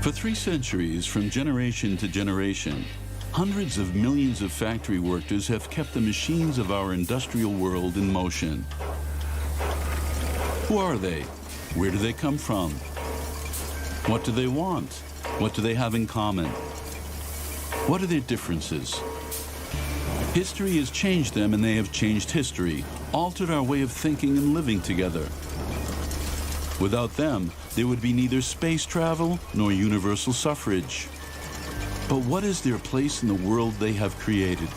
For 3 centuries, from generation to generation, hundreds of millions of factory workers have kept the machines of our industrial world in motion. Who are they? Where do they come from? What do they want? What do they have in common? What are their differences? History has changed them, and they have changed history, altered our way of thinking and living together. Without them, there would be neither space travel nor universal suffrage. But what is their place in the world they have created?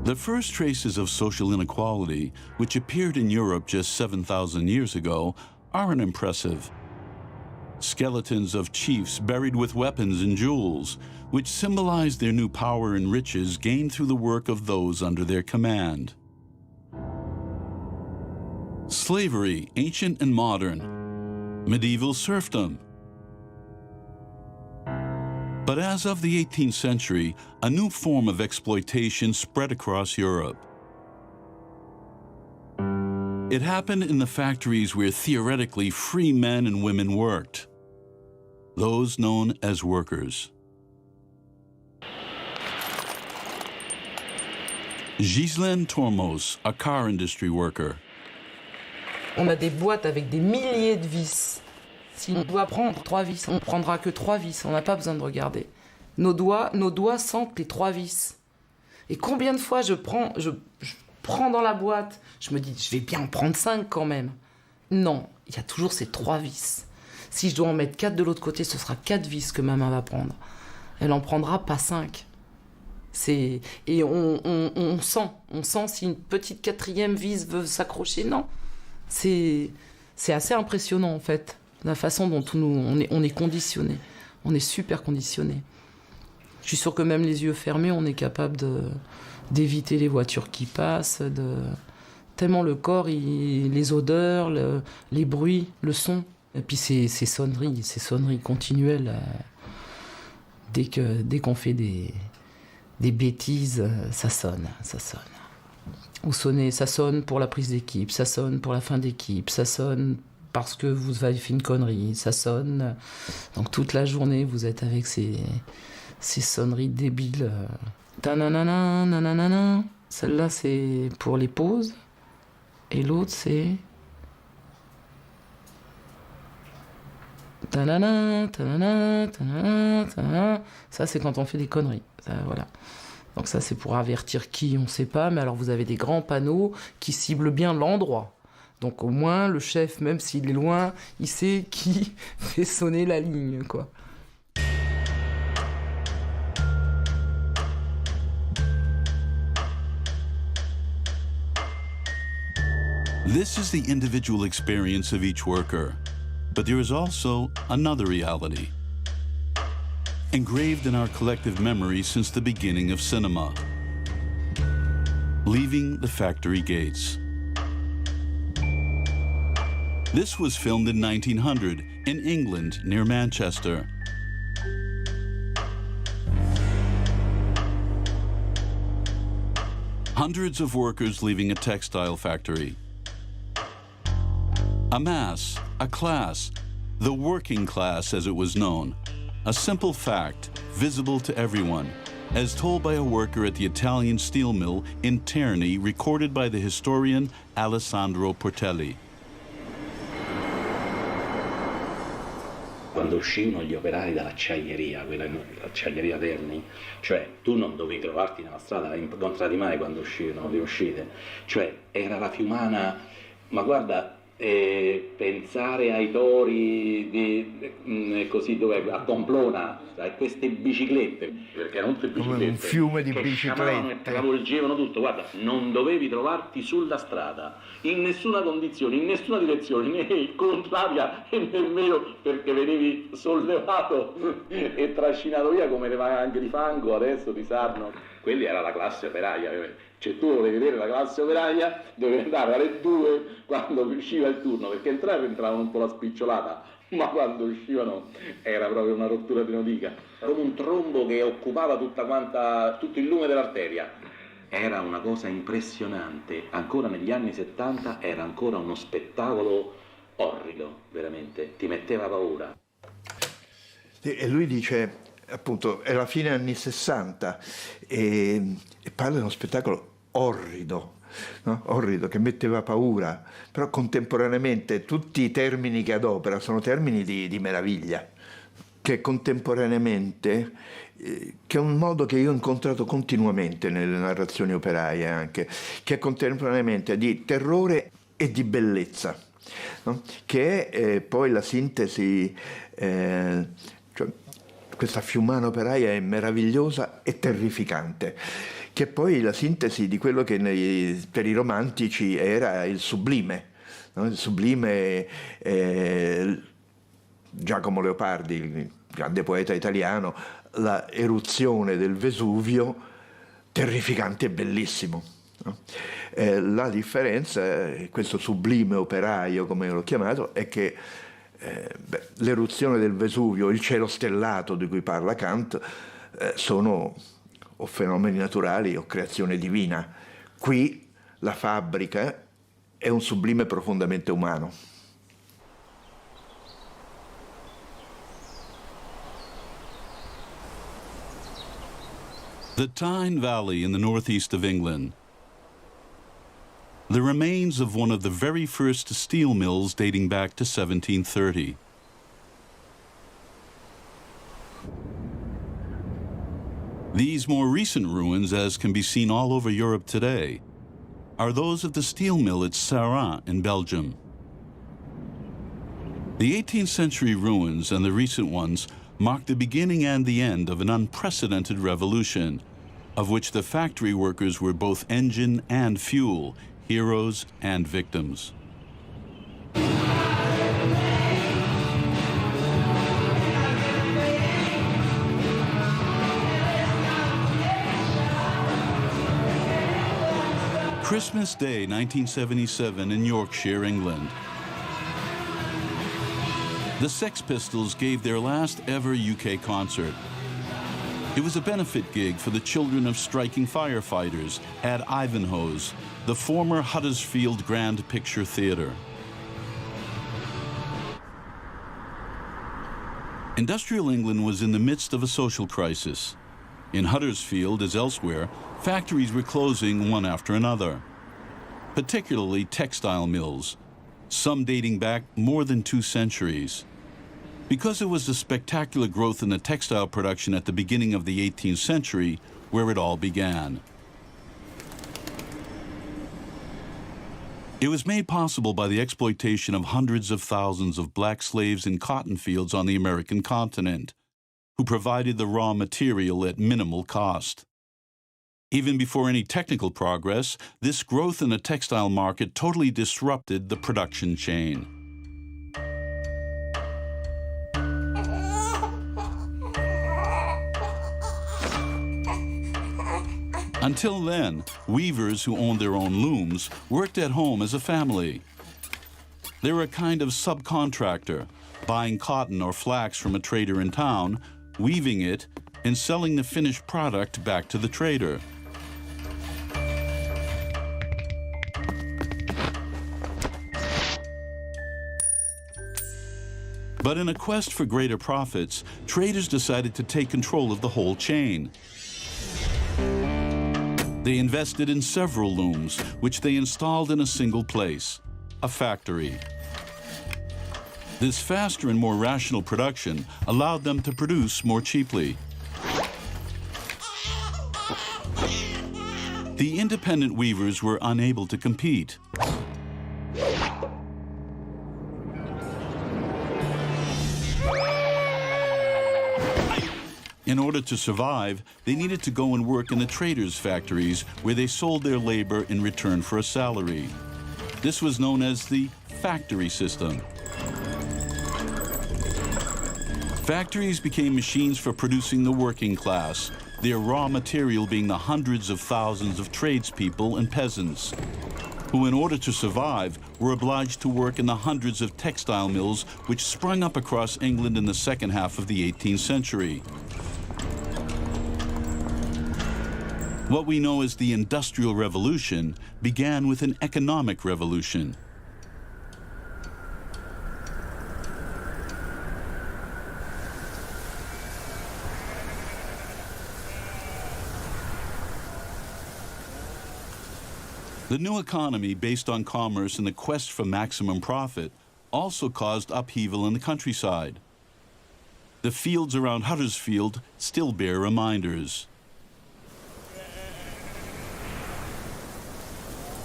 The first traces of social inequality, which appeared in Europe just 7,000 years ago, are unimpressive. Skeletons of chiefs buried with weapons and jewels, which symbolize their new power and riches gained through the work of those under their command. Slavery, ancient and modern. Medieval serfdom. But as of the 18th century, a new form of exploitation spread across Europe. It happened in the factories where theoretically free men and women worked, those known as workers. Ghislaine Tormos, a car industry worker. On a des boîtes avec des milliers de vis. Si on doit prendre 3 vis, on ne prendra que 3 vis, on n'a pas besoin de regarder. Nos doigts sentent les 3 vis. Et combien de fois je prends dans la boîte, je me dis, je vais bien en prendre 5 quand même. Non, il y a toujours ces 3 vis. Si je dois en mettre 4 de l'autre côté, ce sera 4 vis que ma main va prendre. Elle en prendra pas 5. Et on sent si une petite 4e vis veut s'accrocher. Non, c'est assez impressionnant en fait, la façon dont on est conditionné. On est super conditionné. Je suis sûre que même les yeux fermés, on est capable d'éviter les voitures qui passent, tellement le corps, les odeurs, les bruits, le son. Et puis ces sonneries continuelles. Dès qu'on fait des bêtises, ça sonne. Vous sonnez, ça sonne pour la prise d'équipe, ça sonne pour la fin d'équipe, ça sonne parce que vous avez fait une connerie, ça sonne. Donc toute la journée, vous êtes avec ces sonneries débiles. Ta-na-na-na, na-na-na-na. Celle-là, c'est pour les pauses. Et l'autre, c'est... Ta-na-na, ta-na-na, ta-na-na, ta-na-na. Ça, c'est quand on fait des conneries. Ça, voilà. Donc ça, c'est pour avertir qui, on ne sait pas. Mais alors, vous avez des grands panneaux qui ciblent bien l'endroit. Donc au moins, le chef, même s'il est loin, il sait qui fait sonner la ligne, quoi. This is the individual experience of each worker. But there is also another reality, engraved in our collective memory since the beginning of cinema. Leaving the factory gates. This was filmed in 1900 in England, near Manchester. Hundreds of workers leaving a textile factory. A mass, a class, the working class as it was known. A simple fact, visible to everyone, as told by a worker at the Italian steel mill in Terni, recorded by the historian Alessandro Portelli. Quando uscivano gli operai dall'acciaieria, l'acciaieria Terni, cioè tu non dovevi trovarti nella strada, l'hai incontrati mai quando uscivano le uscite, cioè era la fiumana, ma guarda, pensare ai tori così dove a Pamplona, queste biciclette, perché erano tutte biciclette, come un fiume di biciclette e travolgevano tutto. Guarda, non dovevi trovarti sulla strada in nessuna condizione, in nessuna direzione, né contraria e nemmeno perché venivi sollevato e trascinato via come le valanghe di fango adesso di Sarno. Quelli era la classe operaia. Cioè tu volevi vedere la classe operaia, dovevi andare alle 2 quando usciva il turno, perché entravano un po' la spicciolata, ma quando uscivano era proprio una rottura di nodica, come un trombo che occupava tutto il lume dell'arteria. era una cosa impressionante, ancora negli anni 70 era ancora uno spettacolo orrido, veramente, ti metteva paura. E lui dice, appunto, è la fine anni 60 e parla di uno spettacolo orrido. No? Orrido, che metteva paura, però contemporaneamente tutti i termini che adopera sono termini di meraviglia, che contemporaneamente, che è un modo che io ho incontrato continuamente nelle narrazioni operaie anche, che è contemporaneamente di terrore e di bellezza, no? Che è poi la sintesi, cioè, questa fiumana operaia è meravigliosa e terrificante, che è poi la sintesi di quello che per i romantici era il sublime, no? Il sublime, Giacomo Leopardi, il grande poeta italiano, la eruzione del Vesuvio, terrificante e bellissimo. No? La differenza, questo sublime operaio, come l'ho chiamato, è che l'eruzione del Vesuvio, il cielo stellato di cui parla Kant, sono o fenomeni naturali o creazione divina. Qui la fabbrica è un sublime profondamente umano. The Tyne Valley in the northeast of England. The remains of one of the very first steel mills dating back to 1730. These more recent ruins, as can be seen all over Europe today, are those of the steel mill at Sειρά in Belgium. The 18th century ruins and the recent ones mark the beginning and the end of an unprecedented revolution, of which the factory workers were both engine and fuel, heroes and victims. Christmas Day, 1977, in Yorkshire, England. The Sex Pistols gave their last ever UK concert. It was a benefit gig for the children of striking firefighters at Ivanhoe's, the former Huddersfield Grand Picture Theatre. Industrial England was in the midst of a social crisis. In Huddersfield, as elsewhere, factories were closing one after another, particularly textile mills, some dating back more than 2 centuries. Because it was the spectacular growth in the textile production at the beginning of the 18th century where it all began. It was made possible by the exploitation of hundreds of thousands of black slaves in cotton fields on the American continent, who provided the raw material at minimal cost. Even before any technical progress, this growth in the textile market totally disrupted the production chain. Until then, weavers who owned their own looms worked at home as a family. They were a kind of subcontractor, buying cotton or flax from a trader in town, weaving it, and selling the finished product back to the trader. But in a quest for greater profits, traders decided to take control of the whole chain. They invested in several looms, which they installed in a single place, a factory. This faster and more rational production allowed them to produce more cheaply. The independent weavers were unable to compete. In order to survive, they needed to go and work in the traders' factories where they sold their labor in return for a salary. This was known as the factory system. Factories became machines for producing the working class, their raw material being the hundreds of thousands of tradespeople and peasants, who in order to survive were obliged to work in the hundreds of textile mills which sprung up across England in the second half of the 18th century. What we know as the Industrial Revolution began with an economic revolution. The new economy, based on commerce and the quest for maximum profit, also caused upheaval in the countryside. The fields around Huddersfield still bear reminders.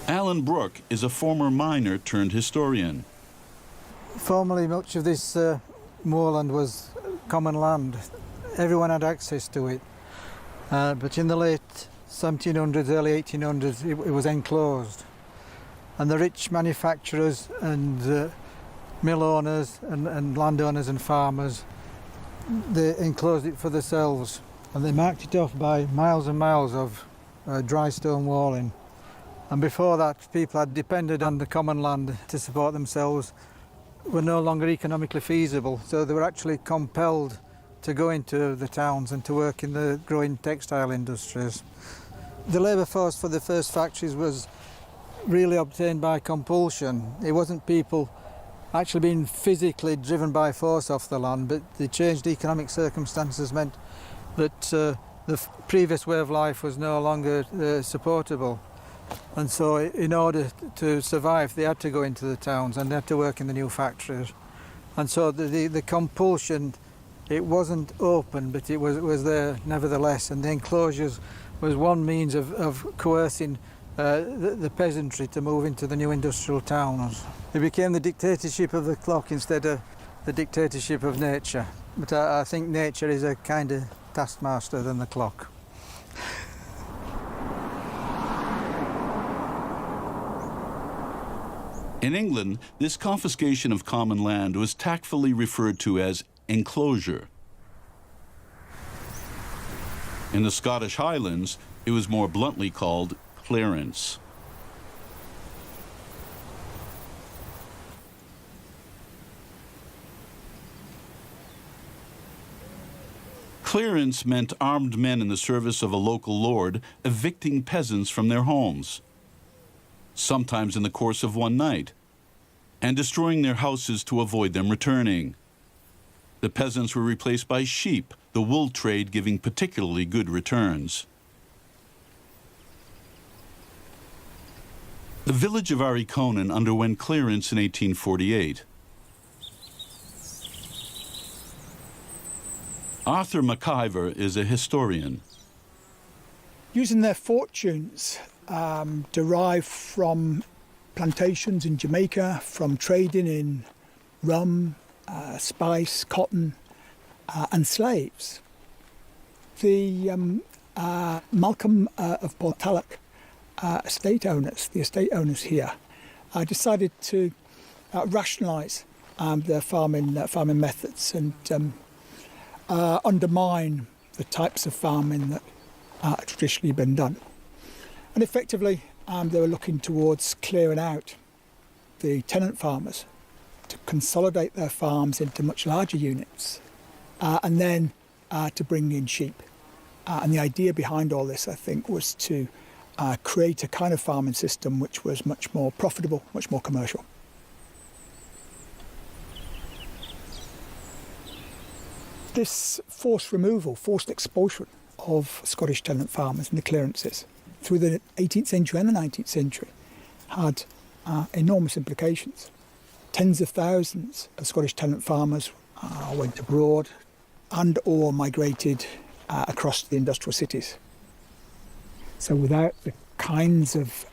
Alan Brooke is a former miner turned historian. Formerly, much of this moorland was common land. Everyone had access to it. But in the late 1700s, early 1800s, it was enclosed. And the rich manufacturers and mill owners and landowners and farmers, they enclosed it for themselves. And they marked it off by miles and miles of dry stone walling. And before that, people had depended on the common land to support themselves, were no longer economically feasible. So they were actually compelled to go into the towns and to work in the growing textile industries. The labour force for the first factories was really obtained by compulsion. It wasn't people actually being physically driven by force off the land, but the changed economic circumstances meant that the previous way of life was no longer supportable. And so in order to survive, they had to go into the towns and they had to work in the new factories. And so the compulsion, it wasn't open, but it was there nevertheless. And the enclosures was one means of coercing the peasantry to move into the new industrial towns. It became the dictatorship of the clock instead of the dictatorship of nature. But I think nature is a kinder taskmaster than the clock. In England, this confiscation of common land was tactfully referred to as enclosure. In the Scottish Highlands, it was more bluntly called clearance. Clearance meant armed men in the service of a local lord evicting peasants from their homes, sometimes in the course of one night, and destroying their houses to avoid them returning. The peasants were replaced by sheep, the wool trade giving particularly good returns. The village of Arriconan underwent clearance in 1848. Arthur McIver is a historian. Using their fortunes derived from plantations in Jamaica, from trading in rum, spice, cotton, and slaves. The Malcolm of Portallock estate owners, the estate owners here, decided to rationalise their farming methods and undermine the types of farming that had traditionally been done. And effectively, they were looking towards clearing out the tenant farmers to consolidate their farms into much larger units and then to bring in sheep. And the idea behind all this, I think, was to create a kind of farming system which was much more profitable, much more commercial. This forced removal, forced expulsion of Scottish tenant farmers and the clearances through the 18th century and the 19th century had enormous implications. Tens of thousands of Scottish tenant farmers went abroad and or migrated across the industrial cities. So without the kinds of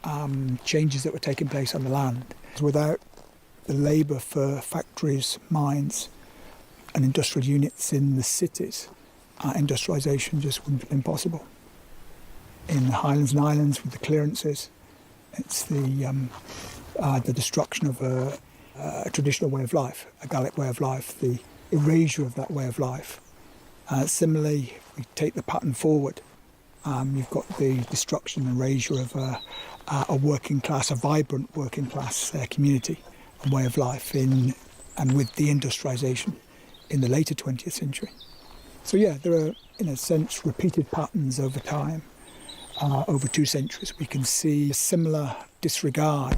changes that were taking place on the land, without the labour for factories, mines and industrial units in the cities, industrialisation just wouldn't have been possible. In the Highlands and Islands with the clearances, it's the destruction of a traditional way of life, a Gaelic way of life, the erasure of that way of life. Similarly, we take the pattern forward. You've got the destruction and erasure of a working class, a vibrant working class community and way of life and with the industrialisation in the later 20th century. So yeah, there are, in a sense, repeated patterns over time over 2 centuries, we can see a similar disregard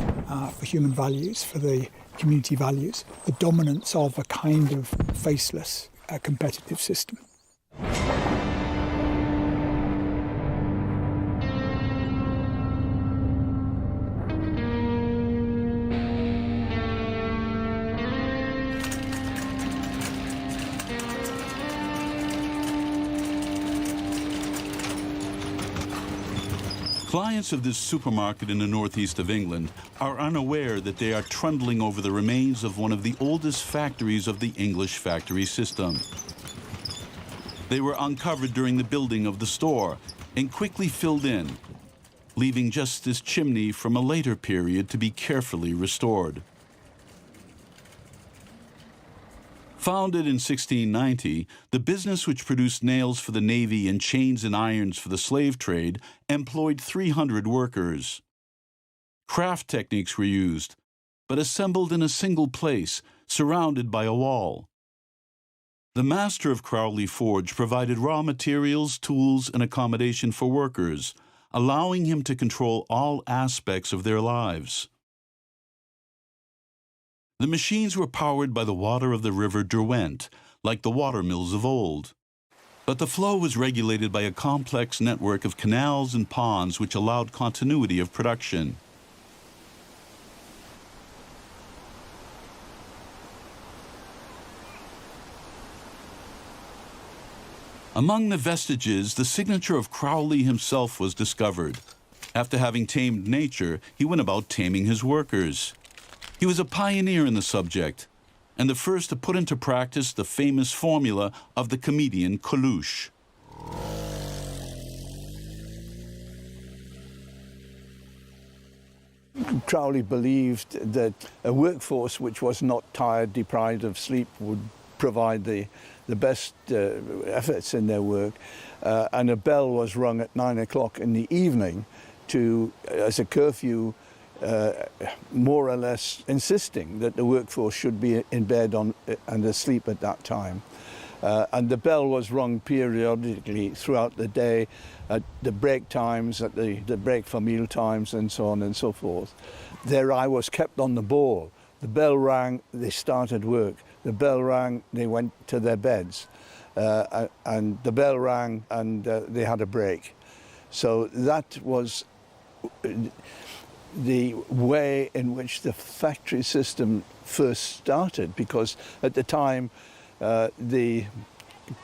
for human values, for the community values, the dominance of a kind of faceless competitive system. Clients of this supermarket in the northeast of England are unaware that they are trundling over the remains of one of the oldest factories of the English factory system. They were uncovered during the building of the store and quickly filled in, leaving just this chimney from a later period to be carefully restored. Founded in 1690, the business which produced nails for the Navy and chains and irons for the slave trade employed 300 workers. Craft techniques were used, but assembled in a single place, surrounded by a wall. The master of Crowley Forge provided raw materials, tools, and accommodation for workers, allowing him to control all aspects of their lives. The machines were powered by the water of the river Derwent, like the water mills of old. But the flow was regulated by a complex network of canals and ponds which allowed continuity of production. Among the vestiges, the signature of Crowley himself was discovered. After having tamed nature, he went about taming his workers. He was a pioneer in the subject, and the first to put into practice the famous formula of the comedian Coluche. Crowley believed that a workforce which was not tired, deprived of sleep, would provide the best efforts in their work, and a bell was rung at 9 o'clock in the evening as a curfew, more or less insisting that the workforce should be in bed and asleep at that time. And the bell was rung periodically throughout the day, at the break times, at the break for meal times, and so on and so forth. Their eye was kept on the ball. The bell rang, they started work. The bell rang, they went to their beds. And the bell rang, and they had a break. So that was the way in which the factory system first started, because at the time the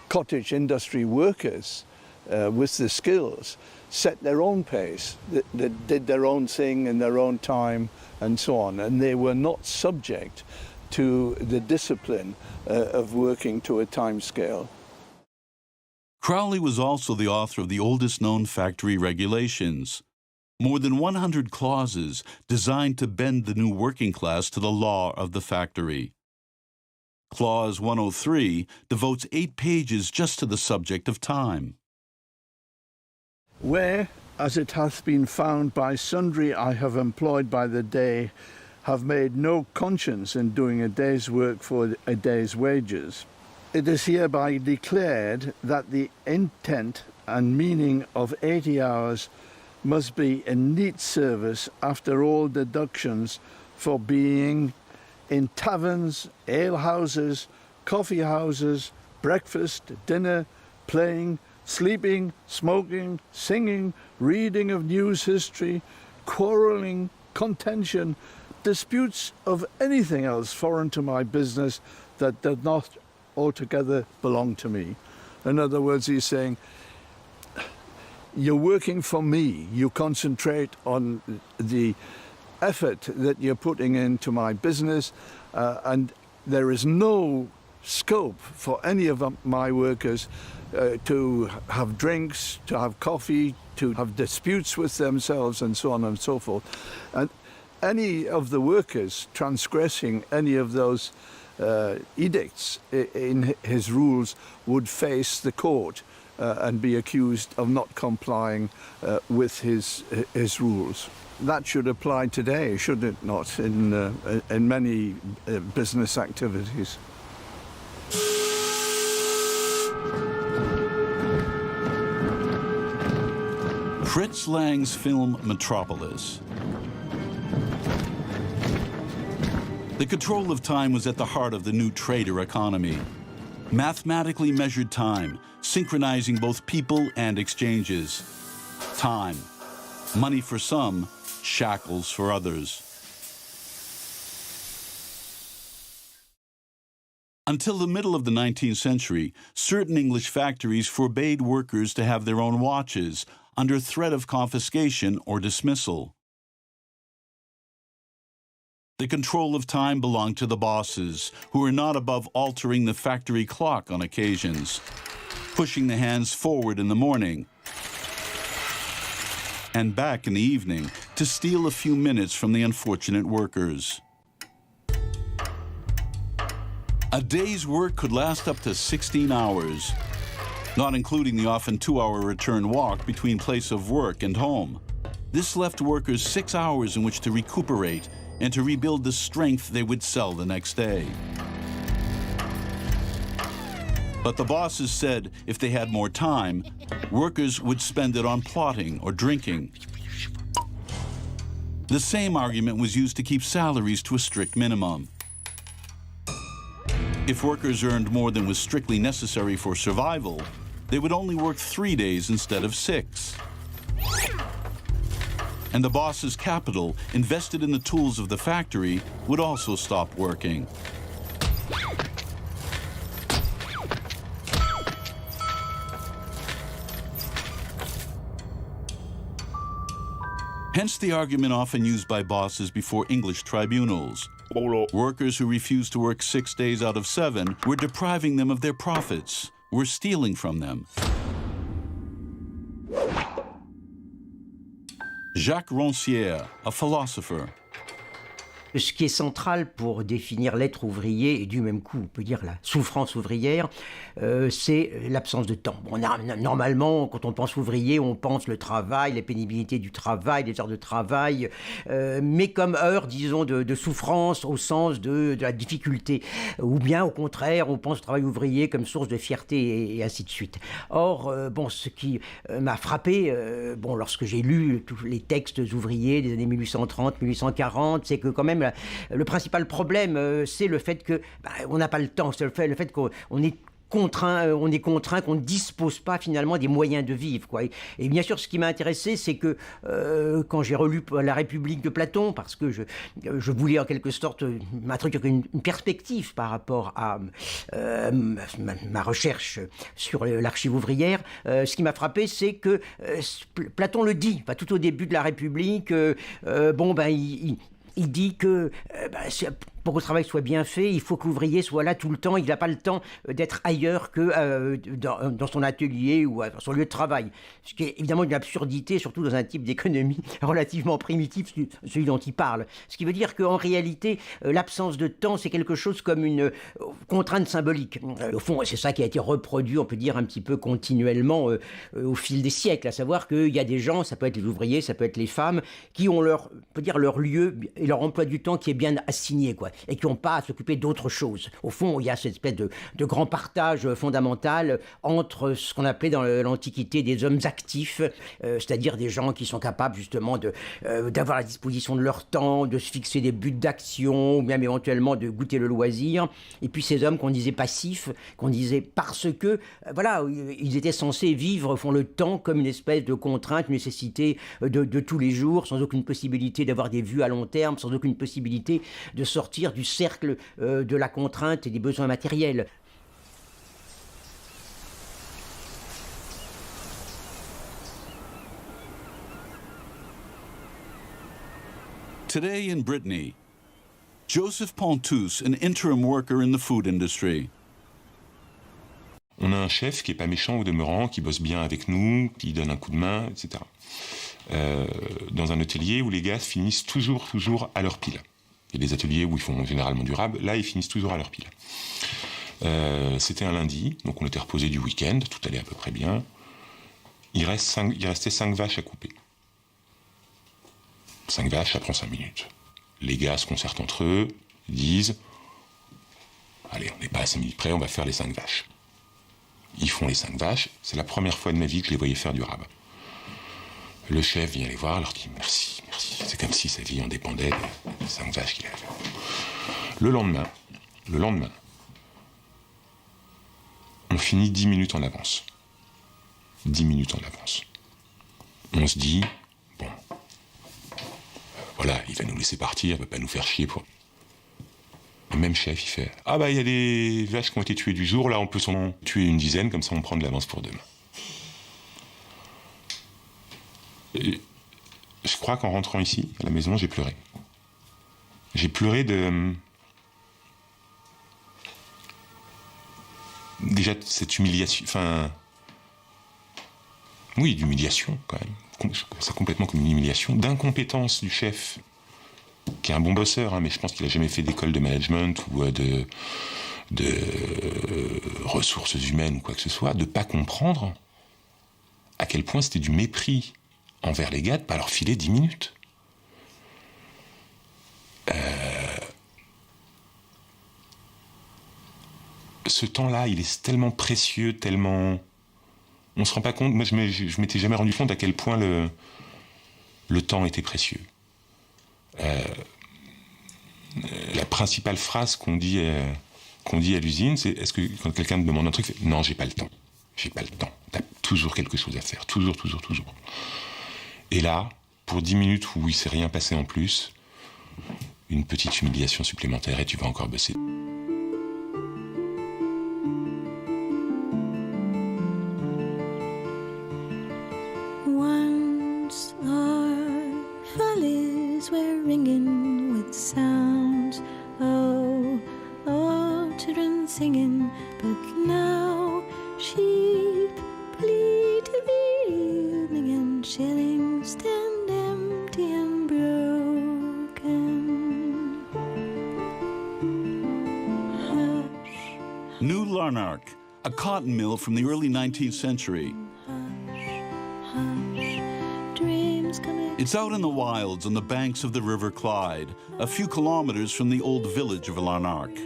cottage industry workers with the skills set their own pace, they did their own thing in their own time and so on, and they were not subject to the discipline of working to a time scale. Crowley was also the author of the oldest known factory regulations. More than 100 clauses designed to bend the new working class to the law of the factory. Clause 103 devotes 8 pages just to the subject of time. Where, as it hath been found by sundry I have employed by the day, have made no conscience in doing a day's work for a day's wages, it is hereby declared that the intent and meaning of 80 hours must be in neat service after all deductions for being in taverns, alehouses, coffee houses, breakfast, dinner, playing, sleeping, smoking, singing, reading of news history, quarrelling, contention, disputes of anything else foreign to my business that does not altogether belong to me. In other words, he's saying, you're working for me. You concentrate on the effort that you're putting into my business, and there is no scope for any of my workers to have drinks, to have coffee, to have disputes with themselves, and so on and so forth. And any of the workers transgressing any of those edicts in his rules would face the court and be accused of not complying with his rules. That should apply today, should it not, in many business activities. Fritz Lang's film Metropolis. The control of time was at the heart of the new trader economy. Mathematically measured time, synchronizing both people and exchanges. Time, money for some, shackles for others. Until the middle of the 19th century, certain English factories forbade workers to have their own watches under threat of confiscation or dismissal. The control of time belonged to the bosses, who were not above altering the factory clock on occasions, pushing the hands forward in the morning and back in the evening to steal a few minutes from the unfortunate workers. A day's work could last up to 16 hours, not including the often 2-hour return walk between place of work and home. This left workers 6 hours in which to recuperate and to rebuild the strength they would sell the next day. But the bosses said if they had more time, workers would spend it on plotting or drinking. The same argument was used to keep salaries to a strict minimum. If workers earned more than was strictly necessary for survival, they would only work 3 days instead of 6. And the boss's capital, invested in the tools of the factory, would also stop working. Hence the argument often used by bosses before English tribunals. Workers who refused to work 6 days out of 7 were depriving them of their profits, were stealing from them. Jacques Rancière, a philosopher. Ce qui est central pour définir l'être ouvrier, et du même coup, on peut dire la souffrance ouvrière, c'est l'absence de temps. Bon, normalement, quand on pense ouvrier, on pense le travail, les pénibilités du travail, les heures de travail, mais comme heure, disons, de souffrance au sens de la difficulté. Ou bien, au contraire, on pense au travail ouvrier comme source de fierté et ainsi de suite. Or, bon, ce qui m'a frappé, bon, lorsque j'ai lu tous les textes ouvriers des années 1830, 1840, c'est que quand même, le principal problème, c'est le fait que on n'a pas le temps, c'est le fait qu'on est contraint, qu'on ne dispose pas finalement des moyens de vivre, quoi. Et bien sûr, ce qui m'a intéressé, c'est que quand j'ai relu La République de Platon, parce que je voulais en quelque sorte m'introduire une perspective par rapport à ma recherche sur l'archive ouvrière, ce qui m'a frappé, c'est que Platon le dit, tout au début de La République, il dit que pour que le travail soit bien fait, il faut que l'ouvrier soit là tout le temps. Il n'a pas le temps d'être ailleurs que dans son atelier ou dans son lieu de travail. Ce qui est évidemment une absurdité, surtout dans un type d'économie relativement primitif, celui dont il parle. Ce qui veut dire qu'en réalité, l'absence de temps, c'est quelque chose comme une contrainte symbolique. Au fond, c'est ça qui a été reproduit, on peut dire, un petit peu continuellement au fil des siècles. À savoir qu'il y a des gens, ça peut être les ouvriers, ça peut être les femmes, qui ont leur lieu et leur emploi du temps qui est bien assigné, quoi, et qui n'ont pas à s'occuper d'autre chose. Au fond, il y a cette espèce de grand partage fondamental entre ce qu'on appelait dans l'Antiquité des hommes actifs, c'est-à-dire des gens qui sont capables justement d'avoir la disposition de leur temps, de se fixer des buts d'action, ou même éventuellement de goûter le loisir, et puis ces hommes qu'on disait passifs, qu'on disait parce que, ils étaient censés vivre au fond le temps comme une espèce de contrainte, une nécessité de tous les jours, sans aucune possibilité d'avoir des vues à long terme, sans aucune possibilité de sortir du cercle de la contrainte et des besoins matériels. Today in Brittany, Joseph Pontus, an interim worker in the food industry. On a un chef qui n'est pas méchant au demeurant, qui bosse bien avec nous, qui donne un coup de main, etc. Dans un atelier où les gars finissent toujours à leur pile. Il y a des ateliers où ils font généralement du rab, là ils finissent toujours à leur pile. C'était un lundi, donc on était reposé du week-end, tout allait à peu près bien. Il restait 5 vaches à couper. 5 vaches, ça prend 5 minutes. Les gars se concertent entre eux, ils disent « Allez, on n'est pas à 5 minutes près, on va faire les 5 vaches. » Ils font les 5 vaches, c'est la première fois de ma vie que je les voyais faire du rab. Le chef vient les voir, leur dit merci, merci. C'est comme si sa vie en dépendait des 5 vaches qu'il avait. Le lendemain, on finit 10 minutes en avance. 10 minutes en avance. On se dit, bon, voilà, il va nous laisser partir, il va pas nous faire chier pour... Le même chef, il fait, ah bah il y a des vaches qui ont été tuées du jour, là on peut s'en tuer une dizaine, comme ça on prend de l'avance pour demain. Et je crois qu'en rentrant ici, à la maison, j'ai pleuré. J'ai pleuré déjà de cette humiliation, enfin... Oui, d'humiliation, quand même. C'est complètement comme une humiliation, d'incompétence du chef, qui est un bon bosseur, hein, mais je pense qu'il n'a jamais fait d'école de management ou de ressources humaines ou quoi que ce soit, de ne pas comprendre à quel point c'était du mépris envers les gars de ne pas leur filer 10 minutes. Ce temps-là, il est tellement précieux, tellement... On ne se rend pas compte, moi je m'étais jamais rendu compte à quel point le temps était précieux. La principale phrase qu'on dit à l'usine, c'est est-ce que quand quelqu'un te demande un truc, non, j'ai pas le temps. J'ai pas le temps. T'as toujours quelque chose à faire. Toujours. Et là, pour 10 minutes où il ne s'est rien passé en plus, une petite humiliation supplémentaire et tu vas encore bosser. Once our valleys were ringing with sounds, oh, children singing, but now sheep bleat to the evening and shillings stand empty and broken. Hush. New Larnac, a cotton mill from the early 19th century. It's out in the wilds on the banks of the River Clyde, a few kilometers from the old village of Larnac.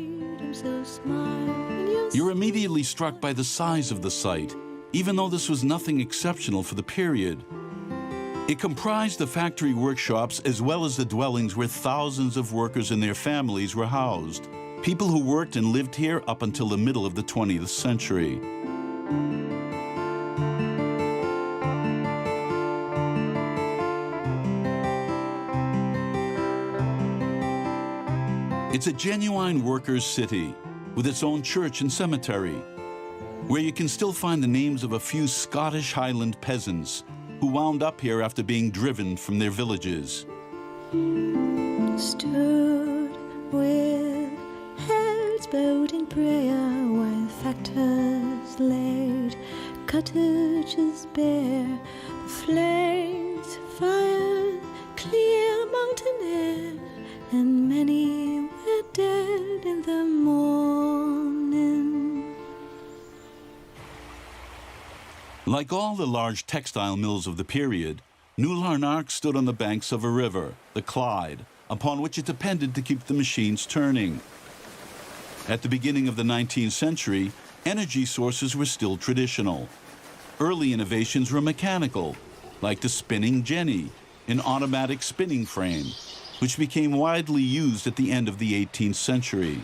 You're immediately struck by the size of the site, even though this was nothing exceptional for the period. It comprised the factory workshops as well as the dwellings where thousands of workers and their families were housed, people who worked and lived here up until the middle of the 20th century. It's a genuine workers' city with its own church and cemetery, where you can still find the names of a few Scottish Highland peasants who wound up here after being driven from their villages. Stood with heads bowed in prayer while factors laid cottages bare, the flames fired clear mountain air, and many were dead in the morning. Like all the large textile mills of the period, New Larnac stood on the banks of a river, the Clyde, upon which it depended to keep the machines turning. At the beginning of the 19th century, energy sources were still traditional. Early innovations were mechanical, like the spinning jenny, an automatic spinning frame, which became widely used at the end of the 18th century.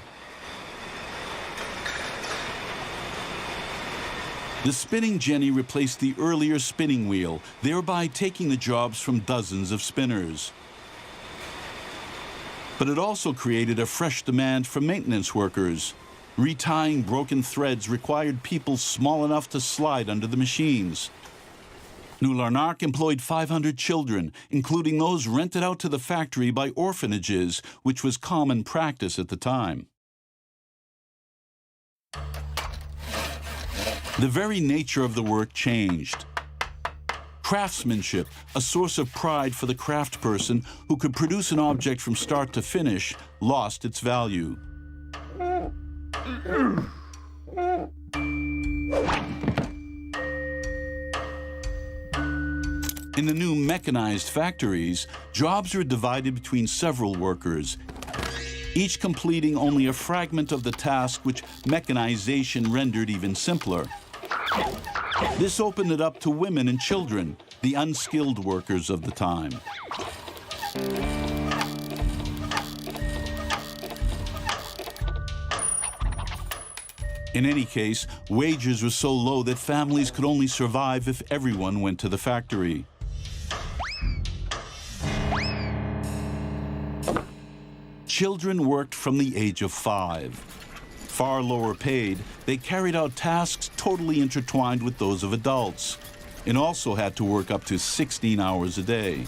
The spinning jenny replaced the earlier spinning wheel, thereby taking the jobs from dozens of spinners. But it also created a fresh demand for maintenance workers. Retying broken threads required people small enough to slide under the machines. New Larnac employed 500 children, including those rented out to the factory by orphanages, which was common practice at the time. The very nature of the work changed. Craftsmanship, a source of pride for the craft person who could produce an object from start to finish, lost its value. In the new mechanized factories, jobs were divided between several workers, each completing only a fragment of the task which mechanization rendered even simpler. This opened it up to women and children, the unskilled workers of the time. In any case, wages were so low that families could only survive if everyone went to the factory. Children worked from the age of 5. Far lower paid, they carried out tasks totally intertwined with those of adults, and also had to work up to 16 hours a day.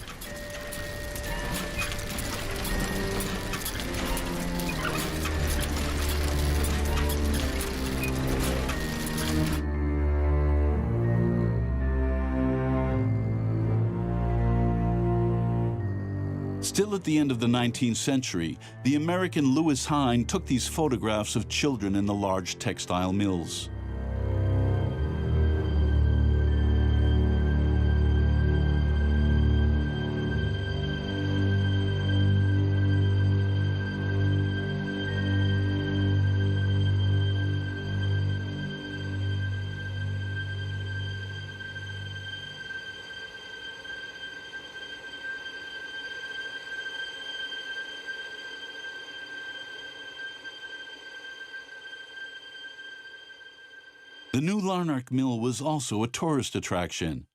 Still at the end of the 19th century, the American Lewis Hine took these photographs of children in the large textile mills. The new Larnach mill was also a tourist attraction.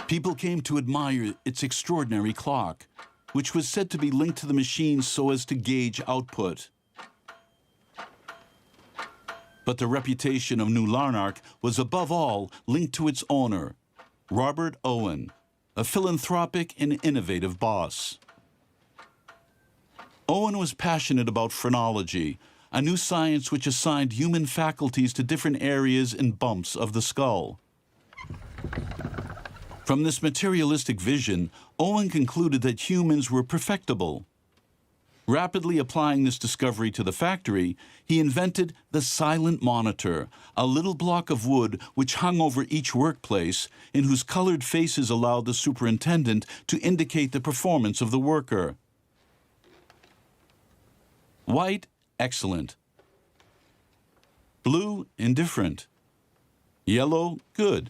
People came to admire its extraordinary clock, which was said to be linked to the machine so as to gauge output. But the reputation of New Larnach was above all linked to its owner, Robert Owen, a philanthropic and innovative boss. Owen was passionate about phrenology, a new science which assigned human faculties to different areas and bumps of the skull. From this materialistic vision, Owen concluded that humans were perfectible. Rapidly applying this discovery to the factory, he invented the silent monitor, a little block of wood which hung over each workplace and whose colored faces allowed the superintendent to indicate the performance of the worker. White, excellent. Blue, indifferent. Yellow, good.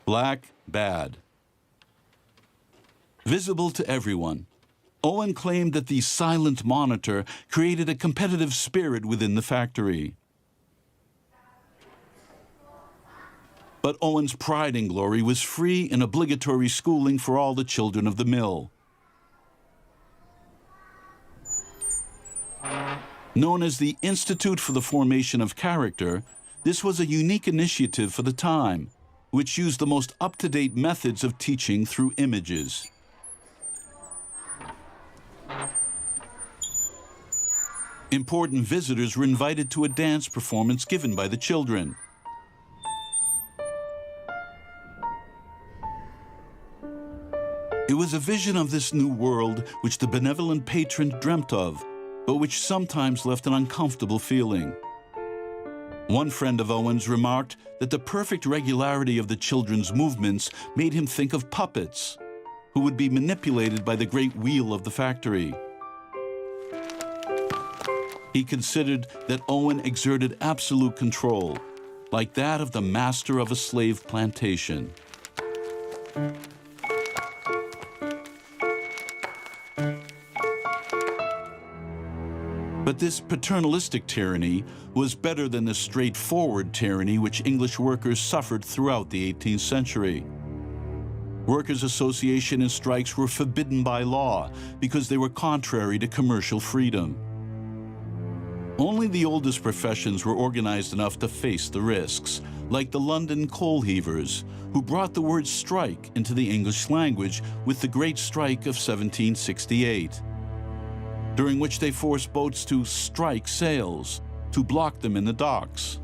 Black, bad. Visible to everyone, Owen claimed that the silent monitor created a competitive spirit within the factory. But Owen's pride and glory was free and obligatory schooling for all the children of the mill. Known as the Institute for the Formation of Character, this was a unique initiative for the time, which used the most up-to-date methods of teaching through images. Important visitors were invited to a dance performance given by the children. It was a vision of this new world which the benevolent patron dreamt of, but which sometimes left an uncomfortable feeling. One friend of Owen's remarked that the perfect regularity of the children's movements made him think of puppets, who would be manipulated by the great wheel of the factory. He considered that Owen exerted absolute control, like that of the master of a slave plantation. But this paternalistic tyranny was better than the straightforward tyranny which English workers suffered throughout the 18th century. Workers' association and strikes were forbidden by law because they were contrary to commercial freedom. Only the oldest professions were organized enough to face the risks, like the London coal heavers, who brought the word strike into the English language with the Great Strike of 1768. During which they forced boats to strike sails, to block them in the docks.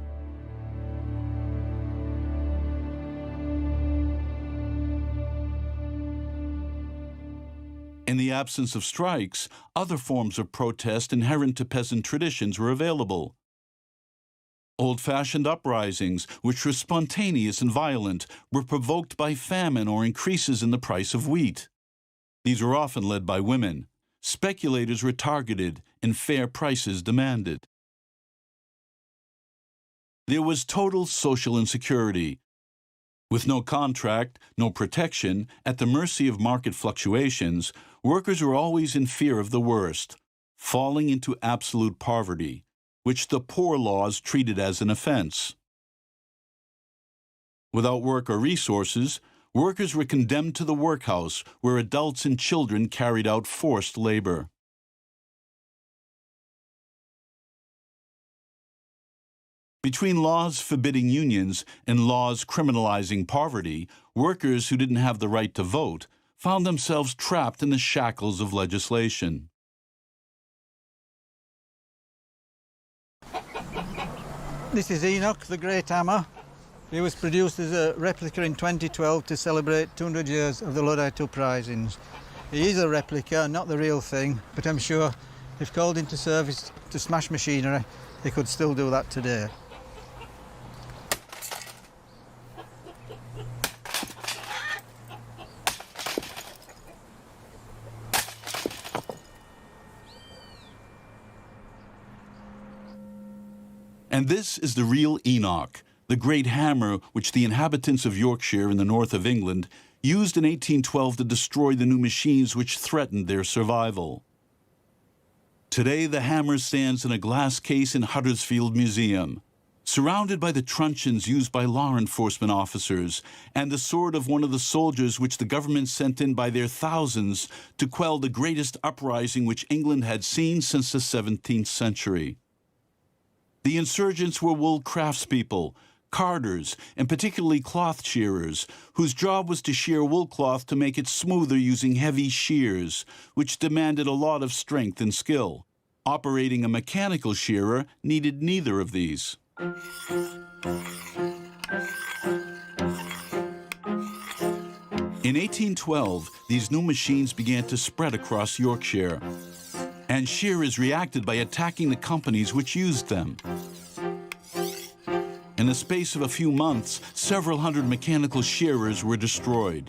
In the absence of strikes, other forms of protest inherent to peasant traditions were available. Old-fashioned uprisings, which were spontaneous and violent, were provoked by famine or increases in the price of wheat. These were often led by women. Speculators were targeted and fair prices demanded. There was total social insecurity. With no contract, no protection, at the mercy of market fluctuations, workers were always in fear of the worst, falling into absolute poverty, which the poor laws treated as an offense. Without work or resources, workers were condemned to the workhouse, where adults and children carried out forced labor. Between laws forbidding unions and laws criminalizing poverty, workers who didn't have the right to vote found themselves trapped in the shackles of legislation. This is Enoch, the Great Hammer. It was produced as a replica in 2012 to celebrate 200 years of the Luddite Uprisings. It is a replica, not the real thing, but I'm sure if called into service to smash machinery, they could still do that today. And this is the real Enoch, the great hammer which the inhabitants of Yorkshire in the north of England used in 1812 to destroy the new machines which threatened their survival. Today, the hammer stands in a glass case in Huddersfield Museum, surrounded by the truncheons used by law enforcement officers and the sword of one of the soldiers which the government sent in by their thousands to quell the greatest uprising which England had seen since the 17th century. The insurgents were wool craftspeople, carders, and particularly cloth shearers, whose job was to shear wool cloth to make it smoother using heavy shears, which demanded a lot of strength and skill. Operating a mechanical shearer needed neither of these. In 1812, these new machines began to spread across Yorkshire, and shearers reacted by attacking the companies which used them. In the space of a few months, several hundred mechanical shearers were destroyed.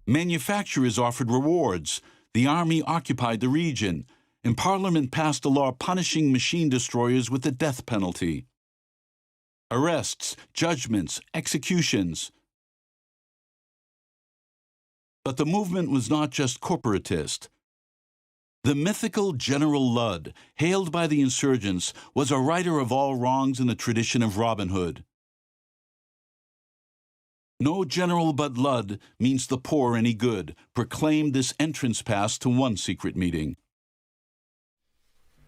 Manufacturers offered rewards, the army occupied the region, and Parliament passed a law punishing machine destroyers with the death penalty. Arrests, judgments, executions. But the movement was not just corporatist. The mythical General Ludd, hailed by the insurgents, was a righter of all wrongs in the tradition of Robin Hood. No general but Ludd means the poor any good, proclaimed this entrance pass to one secret meeting.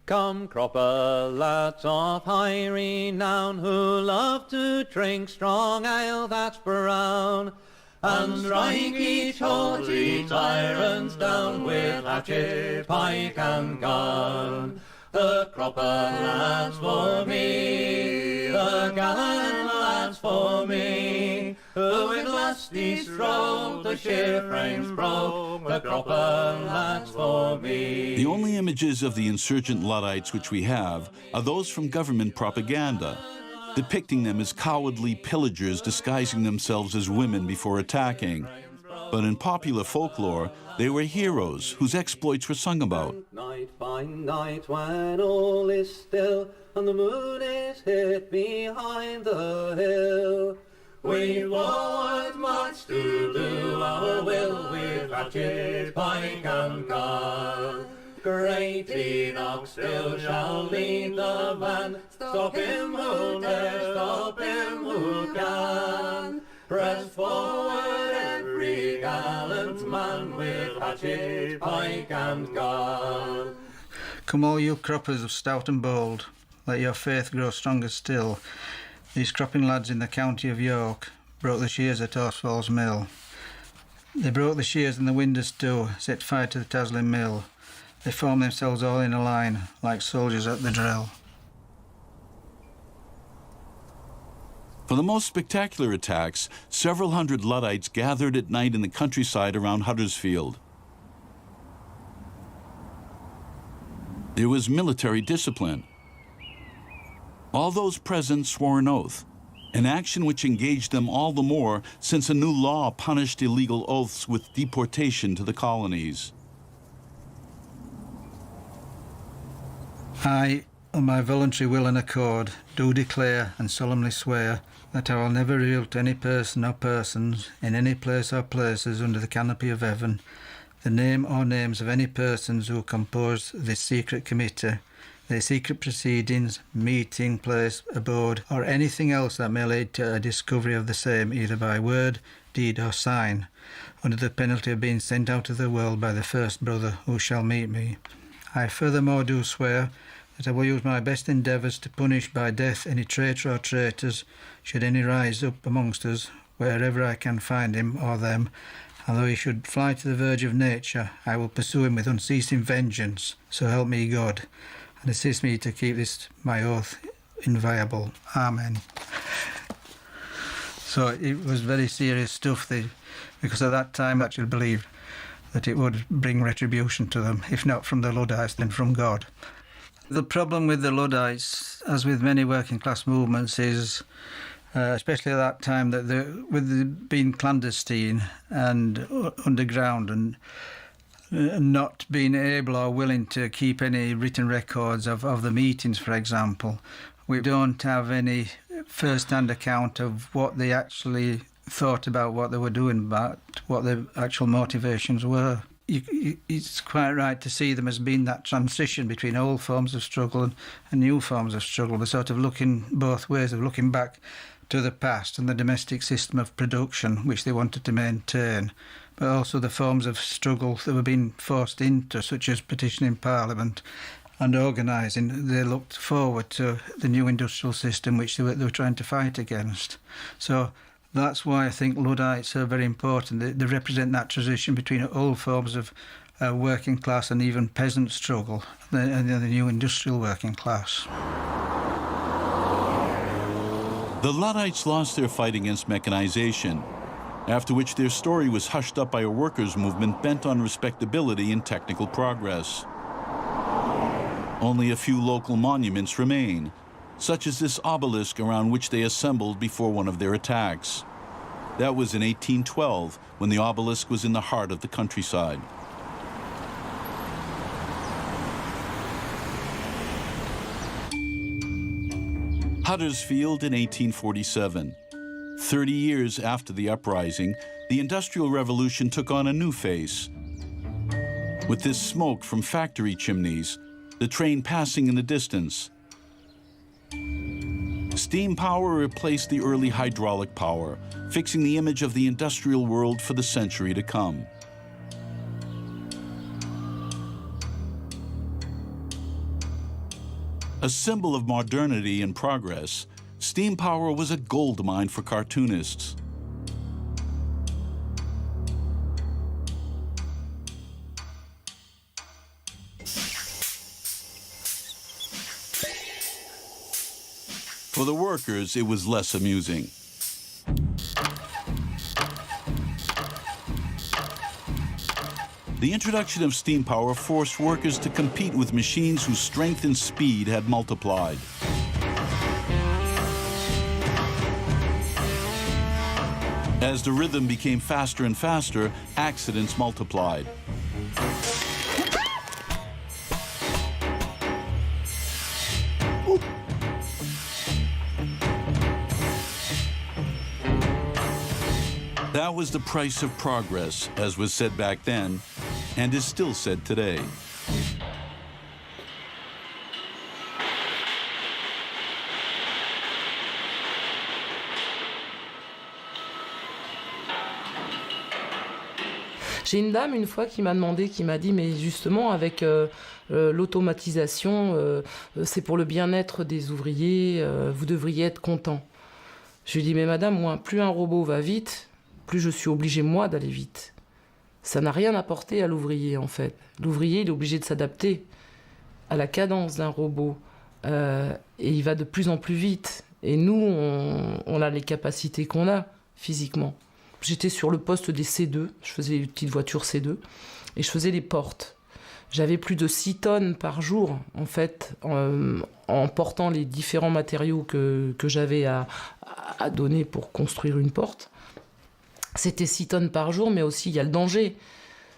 Come, cropper lads of high renown, who love to drink strong ale that's brown, and strike each haughty tyrants down with hatchet, pike and gun. The cropper lads for me, the gallant lads for me, who with lusty stroke the sheer frames broke, the cropper lads for me. The only images of the insurgent Luddites which we have are those from government propaganda, depicting them as cowardly pillagers disguising themselves as women before attacking. But in popular folklore, they were heroes whose exploits were sung about. Night, fine night, when all is still and the moon is hid behind the hill, we forward march to do our will with hatchet, pike and gun. Great Enoch still shall lead the van, stop him who dare, stop him who can. Press forward every gallant man with hatchet, pike and gun. Come all you croppers of stout and bold, let your faith grow stronger still. These cropping lads in the county of York broke the shears at Horsfall's mill. They broke the shears and the winders too, set fire to the Taslin mill. They formed themselves all in a line, like soldiers at the drill. For the most spectacular attacks, several hundred Luddites gathered at night in the countryside around Huddersfield. There was military discipline. All those present swore an oath, an action which engaged them all the more since a new law punished illegal oaths with deportation to the colonies. I, on my voluntary will and accord, do declare and solemnly swear that I will never reveal to any person or persons, in any place or places under the canopy of heaven, the name or names of any persons who compose this secret committee, their secret proceedings, meeting place, abode, or anything else that may lead to a discovery of the same, either by word, deed, or sign, under the penalty of being sent out of the world by the first brother who shall meet me. I furthermore do swear that I will use my best endeavours to punish by death any traitor or traitors, should any rise up amongst us, wherever I can find him or them, and though he should fly to the verge of nature, I will pursue him with unceasing vengeance, so help me God, and assist me to keep this my oath inviolable. Amen. So it was very serious stuff, because at that time I actually believed that it would bring retribution to them, if not from the Luddites, then from God. The problem with the Luddites, as with many working class movements, is, especially at that time, that with being clandestine and underground and not being able or willing to keep any written records of the meetings, for example, we don't have any first-hand account of what they actually thought about what they were doing, about what their actual motivations were. It's quite right to see them as being that transition between old forms of struggle and new forms of struggle. They're sort of looking both ways, of looking back to the past and the domestic system of production which they wanted to maintain, but also the forms of struggle that were being forced into, such as petitioning Parliament and organising. They looked forward to the new industrial system which they were trying to fight against. So that's why I think Luddites are very important. They represent that transition between old forms of working class and even peasant struggle and the new industrial working class. The Luddites lost their fight against mechanization, after which their story was hushed up by a workers' movement bent on respectability and technical progress. Only a few local monuments remain, such as this obelisk around which they assembled before one of their attacks. That was in 1812, when the obelisk was in the heart of the countryside. Huddersfield in 1847. 30 years after the uprising, the Industrial Revolution took on a new face. With this smoke from factory chimneys, the train passing in the distance, steam power replaced the early hydraulic power, fixing the image of the industrial world for the century to come. A symbol of modernity and progress, steam power was a gold mine for cartoonists. For the workers, it was less amusing. The introduction of steam power forced workers to compete with machines whose strength and speed had multiplied. As the rhythm became faster and faster, accidents multiplied. That was the price of progress, as was said back then, and is still said today. J'ai une dame une fois qui m'a demandé, qui m'a dit, mais justement avec l'automatisation, c'est pour le bien-être des ouvriers, vous devriez être content. Je lui dis, mais madame, moi, plus un robot va vite, plus je suis obligé, moi, d'aller vite. Ça n'a rien apporté à l'ouvrier, en fait. L'ouvrier, il est obligé de s'adapter à la cadence d'un robot. Et il va de plus en plus vite. Et nous, on a les capacités qu'on a, physiquement. J'étais sur le poste des C2, je faisais les petites voitures C2, et je faisais les portes. J'avais plus de 6 tonnes par jour, en fait, en portant les différents matériaux que j'avais à donner pour construire une porte. C'était 6 tonnes par jour, mais aussi il y a le danger.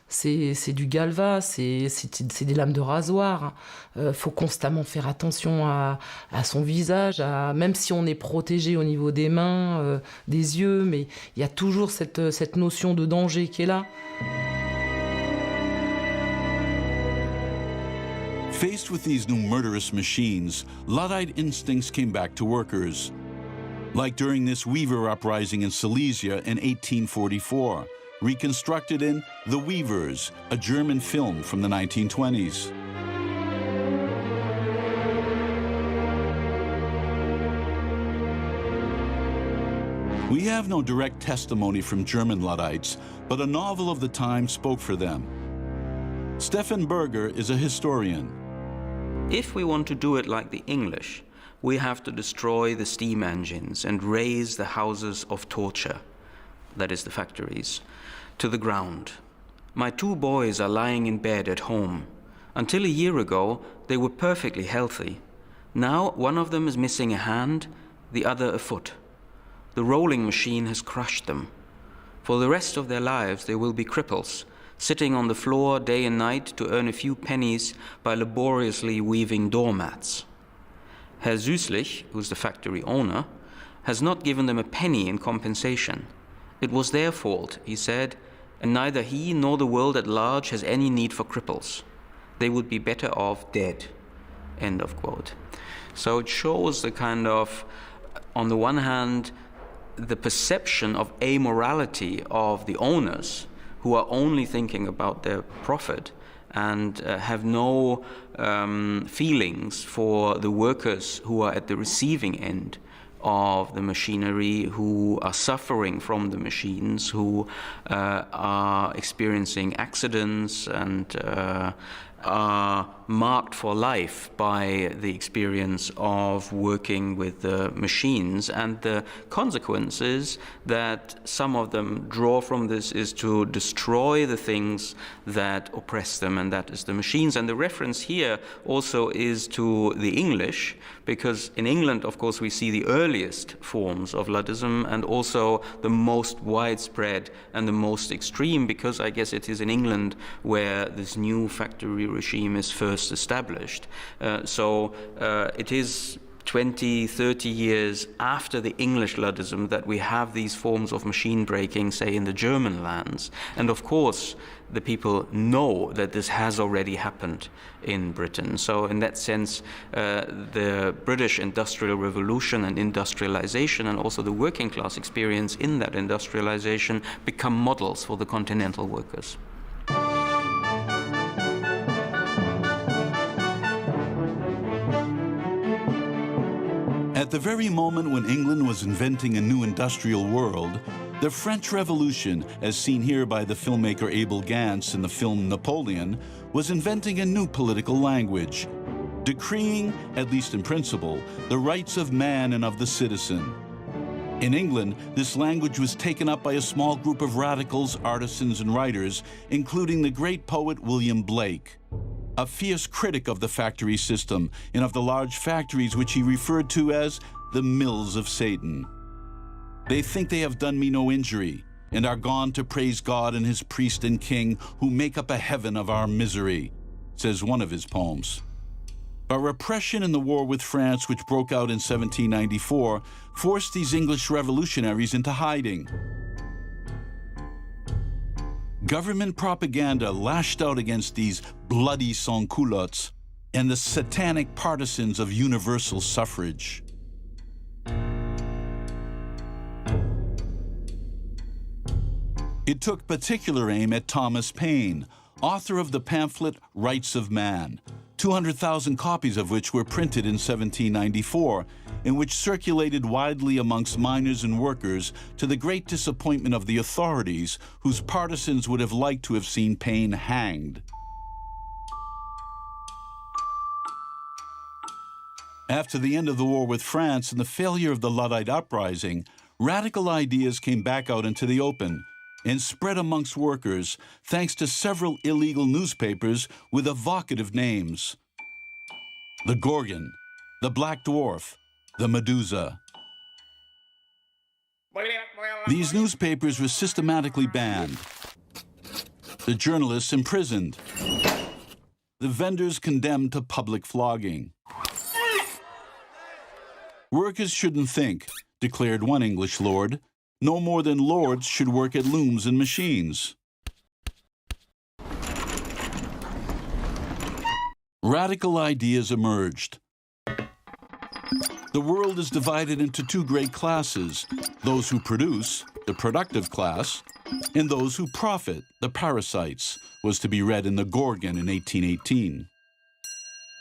c'est du galva, c'est des lames de rasoir. Faut constamment faire attention à son visage, même si on est protégé au niveau des mains, des yeux, mais il y a toujours cette notion de danger qui est là. Faced with these new murderous machines, Luddite instincts came back to workers. Like during this Weaver uprising in Silesia in 1844, reconstructed in The Weavers, a German film from the 1920s. We have no direct testimony from German Luddites, but a novel of the time spoke for them. Stefan Berger is a historian. If we want to do it like the English, we have to destroy the steam engines and raze the houses of torture, that is the factories, to the ground. My 2 boys are lying in bed at home. Until a year ago, they were perfectly healthy. Now one of them is missing a hand, the other a foot. The rolling machine has crushed them. For the rest of their lives, they will be cripples, sitting on the floor day and night to earn a few pennies by laboriously weaving doormats. Herr Süßlich, who's the factory owner, has not given them a penny in compensation. It was their fault, he said, and neither he nor the world at large has any need for cripples. They would be better off dead. End of quote. So it shows the kind of, on the one hand, the perception of amorality of the owners, who are only thinking about their profit and have no feelings for the workers who are at the receiving end of the machinery, who are suffering from the machines, who are experiencing accidents and are marked for life by the experience of working with the machines. And the consequences that some of them draw from this is to destroy the things that oppress them, and that is the machines. And the reference here also is to the English, because in England, of course, we see the earliest forms of Luddism and also the most widespread and the most extreme, because I guess it is in England where this new factory regime is first established. So it is 20, 30 years after the English Luddism that we have these forms of machine breaking, say, in the German lands. And of course, the people know that this has already happened in Britain. So in that sense, the British Industrial Revolution and industrialization, and also the working class experience in that industrialization, become models for the continental workers. At the very moment when England was inventing a new industrial world, the French Revolution, as seen here by the filmmaker Abel Gance in the film Napoleon, was inventing a new political language, decreeing, at least in principle, the rights of man and of the citizen. In England, this language was taken up by a small group of radicals, artisans, and writers, including the great poet William Blake, a fierce critic of the factory system and of the large factories which he referred to as the mills of Satan. They think they have done me no injury, and are gone to praise God and his priest and king, who make up a heaven of our misery, says one of his poems. But repression in the war with France, which broke out in 1794, forced these English revolutionaries into hiding. Government propaganda lashed out against these bloody sans-culottes and the satanic partisans of universal suffrage. It took particular aim at Thomas Paine, author of the pamphlet Rights of Man, 200,000 copies of which were printed in 1794, and which circulated widely amongst miners and workers to the great disappointment of the authorities, whose partisans would have liked to have seen Paine hanged. After the end of the war with France and the failure of the Luddite uprising, radical ideas came back out into the open and spread amongst workers thanks to several illegal newspapers with evocative names: the Gorgon, the Black Dwarf, the Medusa. These newspapers were systematically banned. the journalists imprisoned, the vendors condemned to public flogging. Workers shouldn't think, declared one English lord. No more than lords should work at looms and machines. Radical ideas emerged. The world is divided into two great classes, those who produce, the productive class, and those who profit, the parasites, was to be read in the Gorgon in 1818.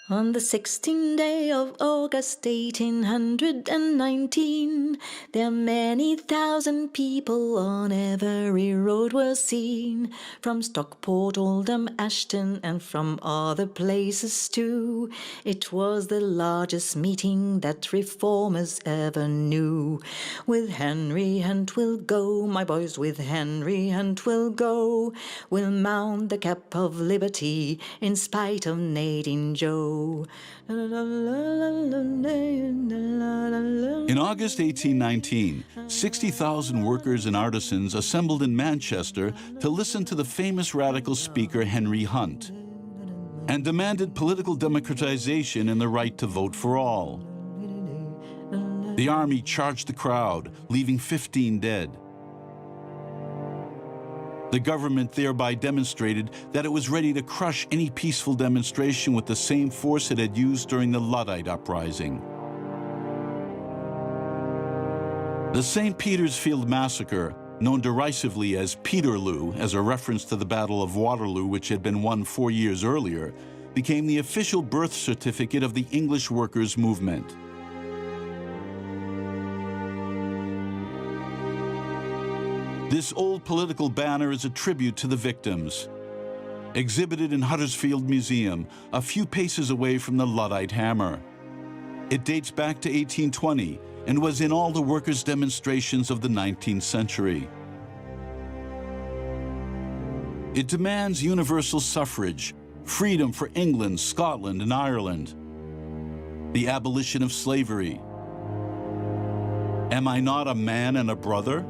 On the 16th day of August 1819, there many thousand people on every road were seen, from Stockport, Oldham, Ashton, and from other places too. It was the largest meeting that reformers ever knew. With Henry Hunt we'll go, my boys, with Henry Hunt we'll go. We'll mount the cap of liberty in spite of Nadine Joe. In August 1819, 60,000 workers and artisans assembled in Manchester to listen to the famous radical speaker Henry Hunt and demanded political democratization and the right to vote for all. The army charged the crowd, leaving 15 dead. The government thereby demonstrated that it was ready to crush any peaceful demonstration with the same force it had used during the Luddite uprising. The St. Peter's Field Massacre, known derisively as Peterloo as a reference to the Battle of Waterloo, which had been won 4 years earlier, became the official birth certificate of the English workers' movement. This old political banner is a tribute to the victims. Exhibited in Huddersfield Museum, a few paces away from the Luddite hammer. It dates back to 1820 and was in all the workers' demonstrations of the 19th century. It demands universal suffrage, freedom for England, Scotland, and Ireland, the abolition of slavery. Am I not a man and a brother?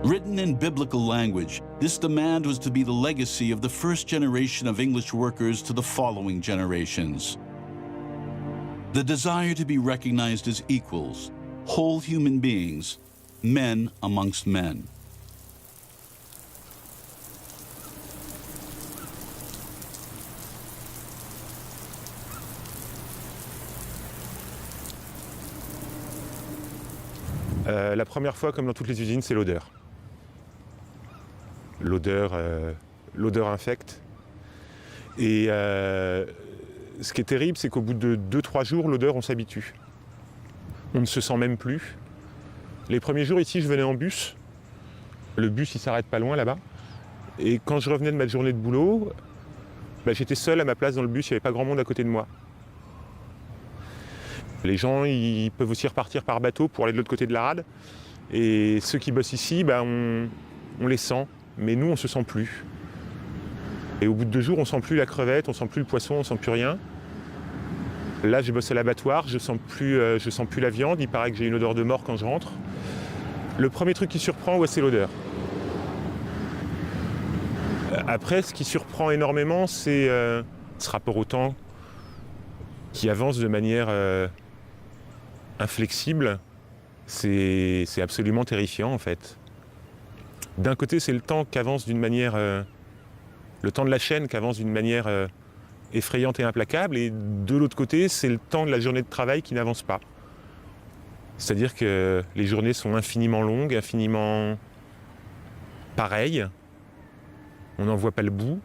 Written in biblical language, this demand was to be the legacy of the first generation of English workers to the following generations. The desire to be recognized as equals, whole human beings, men amongst men. La première fois, comme dans toutes les usines, c'est l'odeur. L'odeur infecte. Et ce qui est terrible, c'est qu'au bout de 2-3 jours, l'odeur, on s'habitue. On ne se sent même plus. Les premiers jours ici, je venais en bus. Le bus, il s'arrête pas loin là-bas. Et quand je revenais de ma journée de boulot, j'étais seul à ma place dans le bus, il n'y avait pas grand monde à côté de moi. Les gens, ils peuvent aussi repartir par bateau pour aller de l'autre côté de la rade. Et ceux qui bossent ici, on les sent. Mais nous, on ne se sent plus. Et au bout de 2 jours, on ne sent plus la crevette, on ne sent plus le poisson, on ne sent plus rien. Là, je bosse à l'abattoir, je ne sens plus la viande, il paraît que j'ai une odeur de mort quand je rentre. Le premier truc qui surprend, c'est l'odeur. Après, ce qui surprend énormément, c'est ce rapport au temps qui avance de manière inflexible. C'est absolument terrifiant, en fait. D'un côté, c'est le temps qu'avance d'une manière... le temps de la chaîne qu'avance d'une manière effrayante et implacable. Et de l'autre côté, c'est le temps de la journée de travail qui n'avance pas. C'est-à-dire que les journées sont infiniment longues, infiniment pareilles. On n'en voit pas le bout.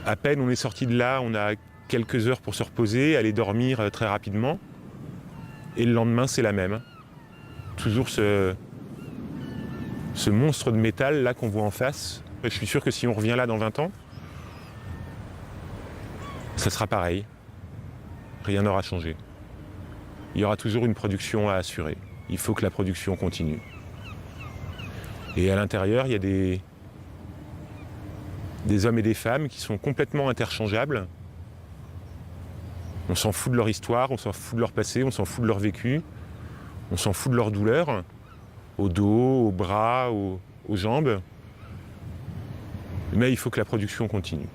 À peine on est sorti de là, on a quelques heures pour se reposer, aller dormir très rapidement. Et le lendemain, c'est la même. Toujours ce monstre de métal là qu'on voit en face. Je suis sûr que si on revient là dans 20 ans, ça sera pareil. Rien n'aura changé. Il y aura toujours une production à assurer. Il faut que la production continue. Et à l'intérieur, il y a des hommes et des femmes qui sont complètement interchangeables. On s'en fout de leur histoire, on s'en fout de leur passé, on s'en fout de leur vécu, on s'en fout de leur douleur, au dos, aux bras, aux jambes. Mais il faut que la production continue.